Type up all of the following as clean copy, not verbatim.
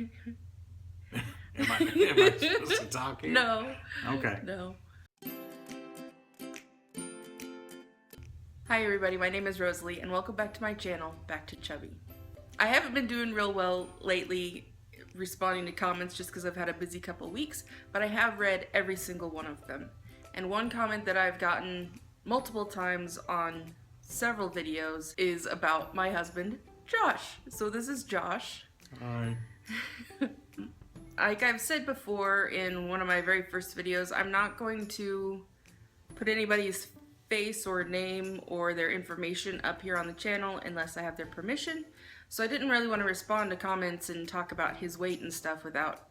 Am I supposed to talk here? No. Okay. No. Hi everybody, my name is Rosalie and welcome back to my channel, Back to Chubby. I haven't been doing real well lately responding to comments just because I've had a busy couple weeks, but I have read every single one of them. And one comment that I've gotten multiple times on several videos is about my husband, Josh. So this is Josh. Hi. Like I've said before in one of my very first videos, I'm not going to put anybody's face or name or their information up here on the channel unless I have their permission. So I didn't really want to respond to comments and talk about his weight and stuff without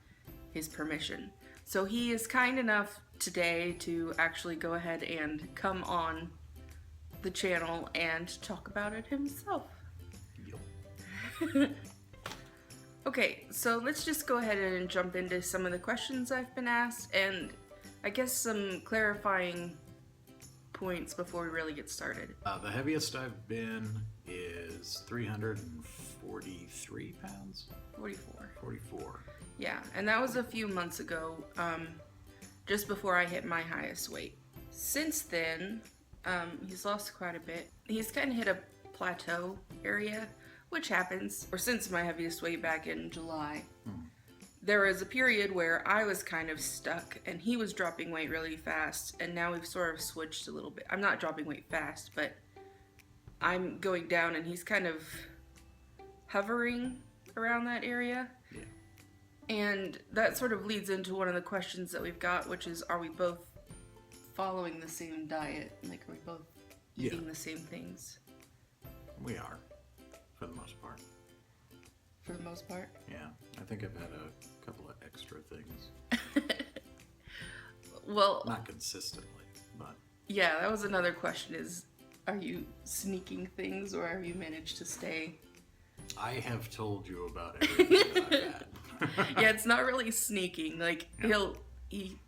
his permission. So he is kind enough today to actually go ahead and come on the channel and talk about it himself. Yep. Okay, so let's just go ahead and jump into some of the questions I've been asked and I guess some clarifying points before we really get started. The heaviest I've been is 343 pounds. 44. 44. Yeah, and that was a few months ago, just before I hit my highest weight. Since then, he's lost quite a bit. He's kind of hit a plateau area, which happens. Or since my heaviest weight back in July, there was a period where I was kind of stuck and he was dropping weight really fast, and now we've sort of switched a little bit. I'm not dropping weight fast, but I'm going down and he's kind of hovering around that area. Yeah. And that sort of leads into one of the questions that we've got, which is, are we both following the same diet? Like, are we both eating the same things? We are, for the most part. For the most part? Yeah, I think I've had a couple of extra things. Well, not consistently, but yeah, that was another question is, are you sneaking things or have you managed to stay? I have told you about everything that I've had. Yeah, it's not really sneaking. Like, he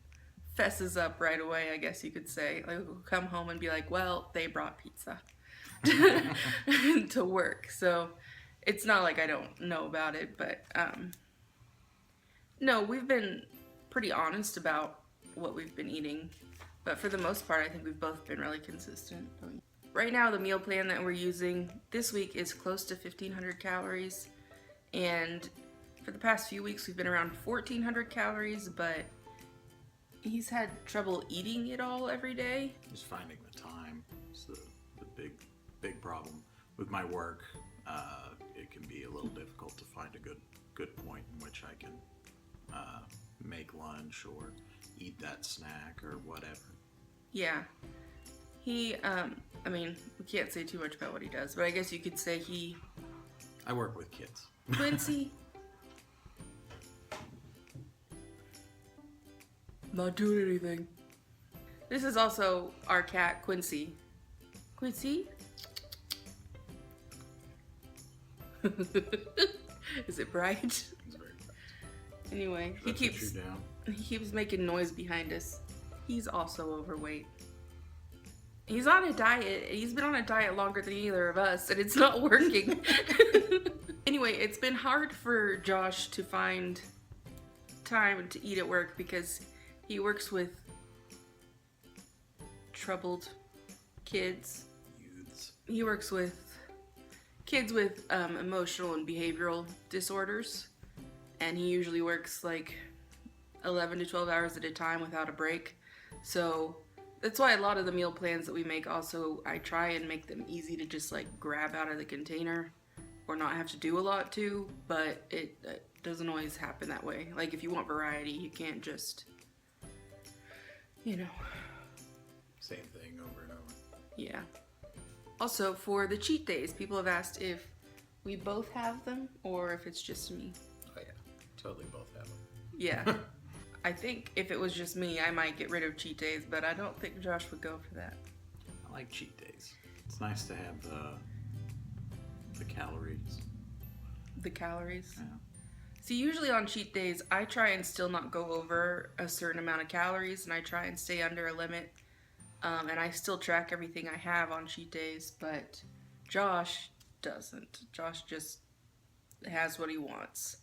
fesses up right away, I guess you could say. Like, he'll come home and be like, well, they brought pizza to work. So it's not like I don't know about it, but no, we've been pretty honest about what we've been eating. But for the most part, I think we've both been really consistent. Right now, the meal plan that we're using this week is close to 1,500 calories. And for the past few weeks, we've been around 1,400 calories, but he's had trouble eating it all every day. Just finding the time is the big problem. With my work, it can be a little difficult to find a good point in which I can make lunch or eat that snack or whatever. Yeah. He, I mean, we can't say too much about what he does, but I guess you could say I work with kids. Quincy. Not doing anything. This is also our cat, Quincy. Quincy? Is it bright? It's very fast. Anyway, he keeps making noise behind us. He's also overweight. He's on a diet. He's been on a diet longer than either of us, and it's not working. Anyway, it's been hard for Josh to find time to eat at work because he works with troubled kids. Youths. He works with kids with emotional and behavioral disorders, and he usually works like 11 to 12 hours at a time without a break. So that's why a lot of the meal plans that we make also, I try and make them easy to just like grab out of the container or not have to do a lot to, but it doesn't always happen that way. Like if you want variety, you can't just, you know. Same thing over and over. Yeah. Also, for the cheat days, people have asked if we both have them or if it's just me. Oh yeah, totally both have them. Yeah. I think if it was just me, I might get rid of cheat days, but I don't think Josh would go for that. I like cheat days. It's nice to have the calories. The calories? Yeah. See, usually on cheat days, I try and still not go over a certain amount of calories, and I try and stay under a limit. And I still track everything I have on cheat days, but Josh doesn't. Josh just has what he wants.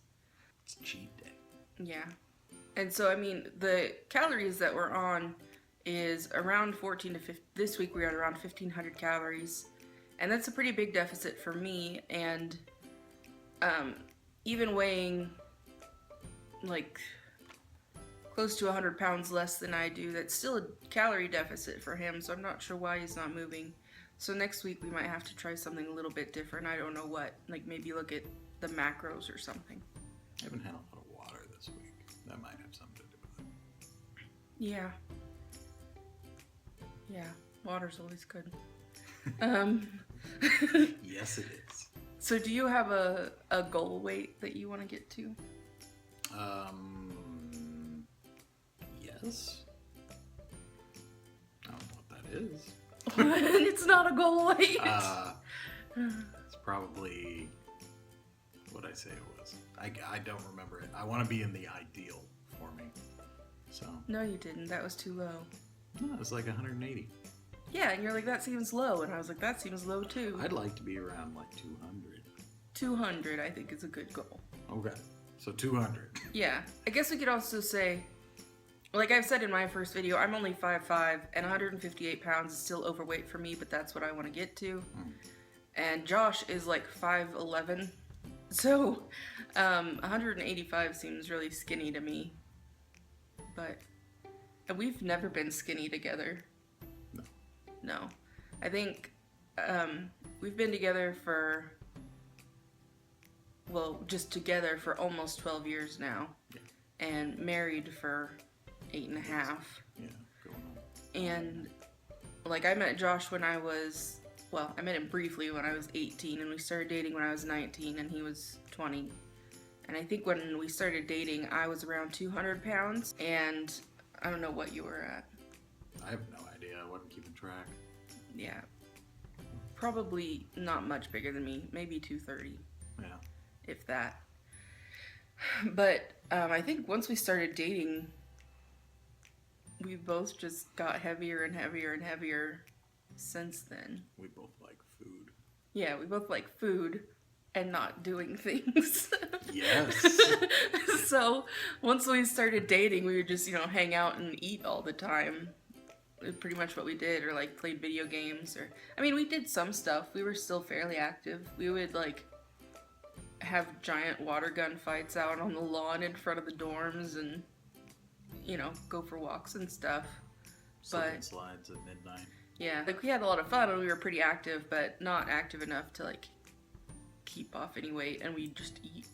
It's a cheat day. Yeah. And so, I mean, the calories that we're on is around 14 to 15. This week we're at around 1,500 calories. And that's a pretty big deficit for me. And even weighing like close to 100 pounds less than I do, that's still a calorie deficit for him. So I'm not sure why he's not moving. So next week we might have to try something a little bit different. I don't know what. Like maybe look at the macros or something. I haven't had a lot of water this week. That might have something to do with it. Yeah. Yeah. Water's always good. Yes, it is. So do you have a goal weight that you want to get to? Yes. I don't know what that is. It's not a goal weight. It's probably what I say it was. I don't remember it. I want to be in the ideal for me. So. No, you didn't. That was too low. No, it was like 180. Yeah, and you're like, that seems low. And I was like, that seems low too. I'd like to be around like 200. 200, I think, is a good goal. Okay. So 200. Yeah. I guess we could also say, like I've said in my first video, I'm only 5'5", and 158 pounds is still overweight for me, but that's what I want to get to. And Josh is like 5'11", so 185 seems really skinny to me. But we've never been skinny together. No. No. I think we've been together for, well, just together for almost 12 years now. Yeah. And married for 8.5. Yeah, going on. And like I met Josh when I was, well, I met him briefly when I was 18, and we started dating when I was 19 and he was 20. And I think when we started dating, I was around 200 pounds, and I don't know what you were at. I have no idea. I wasn't keeping track. Yeah. Probably not much bigger than me. Maybe 230. Yeah. If that. But I think once we started dating, we both just got heavier and heavier and heavier since then. We both like food. Yeah, we both like food and not doing things. Yes. So once we started dating, we would just, hang out and eat all the time. It was pretty much what we did, or like played video games, or we did some stuff. We were still fairly active. We would like have giant water gun fights out on the lawn in front of the dorms, and go for walks and stuff. Slip slides at midnight. Yeah, like we had a lot of fun and we were pretty active, but not active enough to like keep off any weight, and we just eat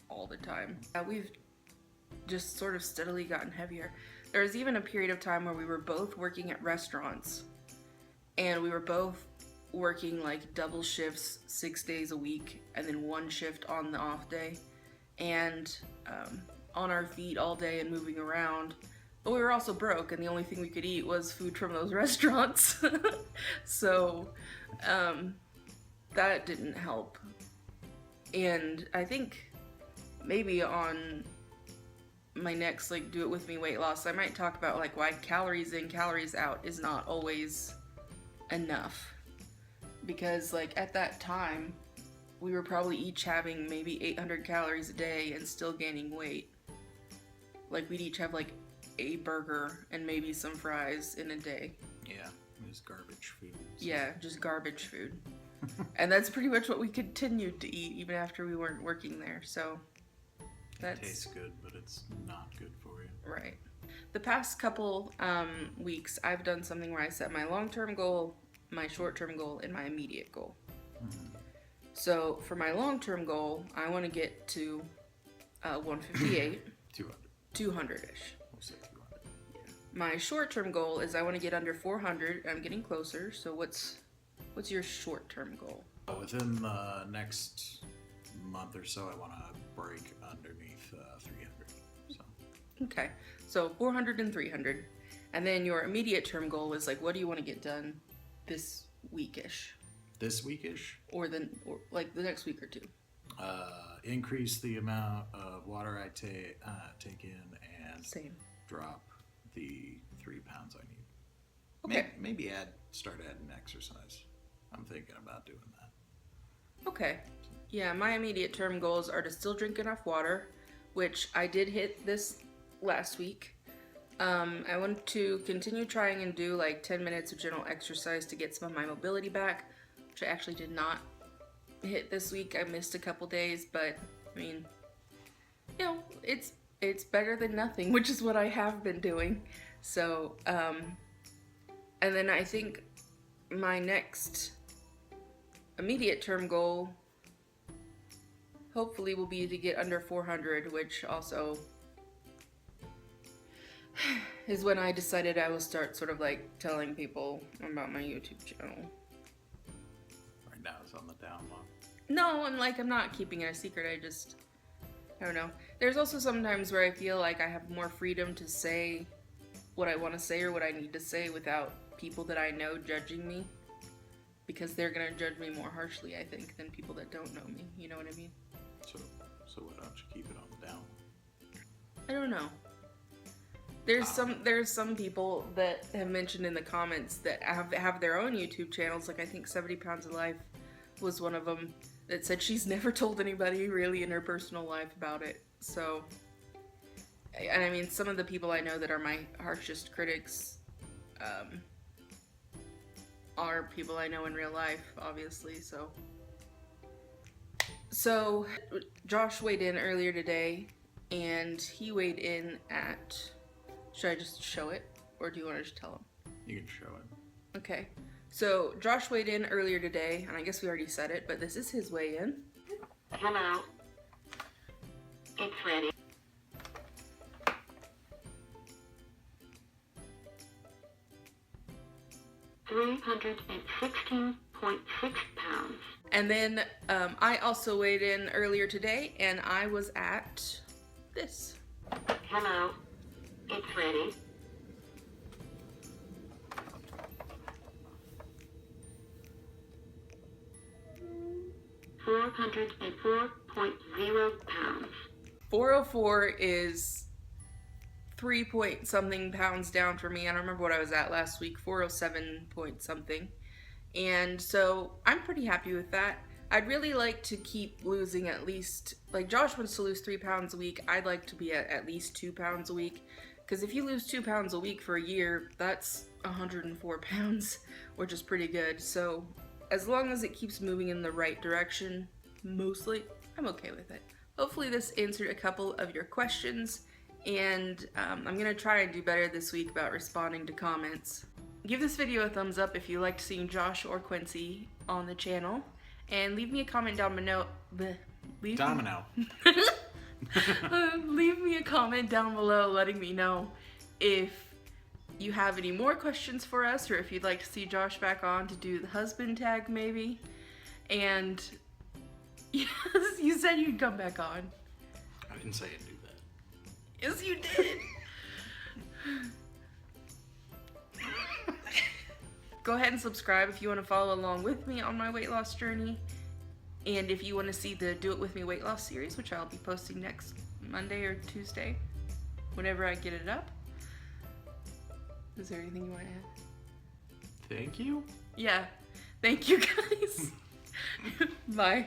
all the time. We've just sort of steadily gotten heavier. There was even a period of time where we were both working at restaurants, and we were both working like double shifts 6 days a week, and then one shift on the off day, and on our feet all day and moving around. But we were also broke, and the only thing we could eat was food from those restaurants. So that didn't help. And I think maybe on my next like do it with me weight loss, I might talk about like why calories in, calories out is not always enough. Because like at that time, we were probably each having maybe 800 calories a day and still gaining weight. Like we'd each have like a burger and maybe some fries in a day. Yeah, it was garbage food. So. Yeah, just garbage food. And that's pretty much what we continued to eat even after we weren't working there. So it tastes good, but it's not good for you. Right. The past couple weeks, I've done something where I set my long-term goal, my short-term goal, and my immediate goal. Mm-hmm. So for my long-term goal, I want to get to 158. 200-ish. We'll say 200. Yeah. My short-term goal is I want to get under 400. I'm getting closer. So what's your short-term goal? Within the next month or so, I want to break underneath 300. So. Okay. So 400 and 300. And then your immediate term goal is like, what do you want to get done this weekish? This weekish? Or like the next week or two. Increase the amount of water I take in and drop the 3 pounds I need. Okay. Maybe start adding exercise. I'm thinking about doing that. Okay. Yeah, my immediate term goals are to still drink enough water. which I did hit this last week. I want to continue trying and do like 10 minutes of general exercise to get some of my mobility back, which I actually did not hit this week. I missed a couple days, but I mean, you know, it's better than nothing, which is what I have been doing. So, and then I think my next immediate term goal hopefully will be to get under 400, which also is when I decided I will start sort of like telling people about my YouTube channel. Right now it's on the down low. No, I'm not keeping it a secret. I don't know. There's also sometimes where I feel like I have more freedom to say what I want to say or what I need to say without people that I know judging me. Because they're going to judge me more harshly, I think, than people that don't know me. You know what I mean? So why don't you keep it on the down? I don't know. There's some people that have mentioned in the comments that have their own YouTube channels. Like I think 70 Pounds of Life was one of them that said she's never told anybody really in her personal life about it. So, and I mean, some of the people I know that are my harshest critics are people I know in real life, obviously. So Josh weighed in earlier today, and he weighed in at. Should I just show it, or do you want to just tell him? You can show it. Okay. So Josh weighed in earlier today, and I guess we already said it, but this is his weigh-in. Hello. It's ready. $316.6 pounds. And then I also weighed in earlier today, and I was at this. Hello. It's ready. $404.0 pounds. 404 is 3 point something pounds down for me. I don't remember what I was at last week. 407 point something. And so I'm pretty happy with that. I'd really like to keep losing at least, like Josh wants to lose 3 pounds a week. I'd like to be at least 2 pounds a week. Because if you lose 2 pounds a week for a year, that's 104 pounds, which is pretty good. So as long as it keeps moving in the right direction, mostly, I'm okay with it. Hopefully this answered a couple of your questions, and I'm going to try and do better this week about responding to comments. Give this video a thumbs up if you liked seeing Josh or Quincy on the channel, and leave me a comment down below. Leave me a comment down below letting me know if you have any more questions for us, or if you'd like to see Josh back on to do the husband tag maybe. And yes, you said you'd come back on. I didn't say I'd do that. Yes, you did. Go ahead and subscribe if you want to follow along with me on my weight loss journey. And if you want to see the Do It With Me weight loss series, which I'll be posting next Monday or Tuesday, whenever I get it up. Is there anything you want to add? Thank you. Yeah. Thank you, guys. Bye.